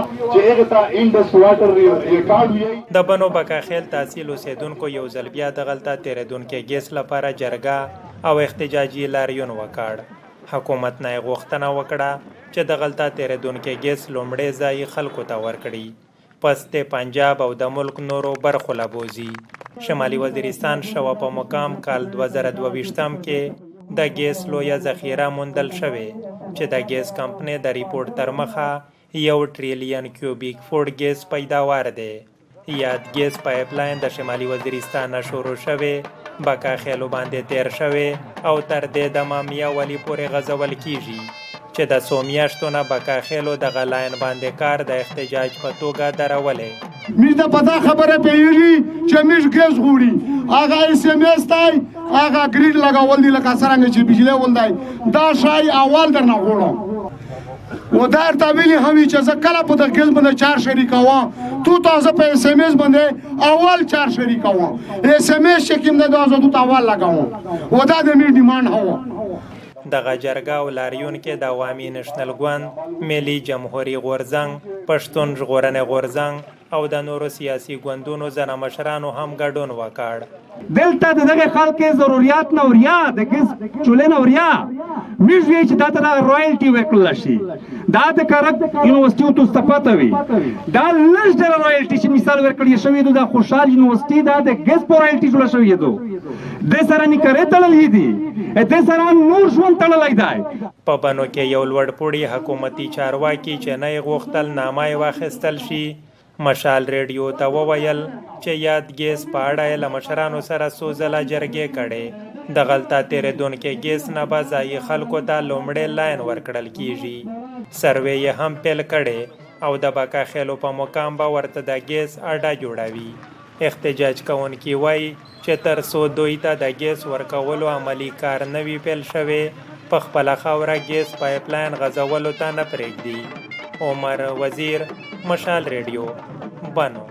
چې هغه ته انډس واټر ریکارډ وي. د بنو بکاخیل تحصیل اوسیدونکو یو ځل بیا دغلته تیریدونکي ګیس لپاره جرګه او احتجاجي لاریون وکړ. حکومت نه یې غوښتنه وکړه چې دغلته تیریدونکي ګیس لومړی ځای خلکو ته ورکړي، پس د پنجاب او د ملک نورو برخو له بوځي. شمالي وزیرستان شوه په مقام کال 2022 کې د ګیس لویه ذخیره موندل شوې چې د ګیس کمپنۍ د ریپورټ تر مخه 1 ټریلیون کیوبیک فوټ ګیس پیداوار دی. یاد ګیس پایپ لاین د شمالي وزیرستان نه شروع شوی، بکاخیلو باندې تیر شوی او تر دې د مامیا ولی پورې غځول کیږي چې د څو میاشتو نه بکاخیلو دغه لاین باندې کار د احتجاج په توګه درولې. موږ د پتا خبره پیږي چې موږ ګیس غوړي هغه اس ام اس تای هغه ګریډ لګاول دي لکه څنګه چې بجلی ولدای دا شای اول درنه غوړم و در تابلی همی چې زه کله په د ګیس باندې 4 شریک وم تو تاسو په اس ام اس باندې اول 4 شریک وم اس ام اس چې کوم د تاسو تو اول لګاوم و دا د می ډیماند هوا. دغه جرګه او لاریون کې د عوامي نشنل ګوند، ملي جمهوري غورځنګ، پښتون ژغورنې غورځنګ او د نورو سیاسي ګوندونو ځنه مشرانو هم ګډون وکړ. دلته دغه خلکو ضرورت نه وریا د ګیس چولې نه وریا موږ وی چې دا ته رویالټي ورکړل شي، دا د کارک یونیورسيټي ته استفاده وي، دا لږ د رویالټي چې مثال ورکړی شوی دا خوشحال یونیورسيټي دا د ګیس رویالټي جوړ شوی دی د سره نکره تړلې دي د سره نور ژوند تړلې دی. په بنو کې یو لوړ پوړی حکومتي چارواکي چې نه غوښتل نامه واخیستل شي، مشال ریډیو ته وویل چې یاد ګیس په اړه یې له مشرانو سره څو ځله جرګې کړې. دغلته تیریدونکي ګیس نه به ځایي خلکو ته لومړی لاین ورکړل کیږي. سروې یې هم پیل کړې او د بکاخیلو په مقام به ورته د ګیس اډه جوړوي. احتجاج کوونکي وایي چې تر څو دوی ته د ګیس ورکولو عملی کار نه وي پیل شوی، په خپله خاوره ګیس پایپ لاین غځولو ته نه پرېږدي. عمر وزیر، مشال ریډیو، بنو.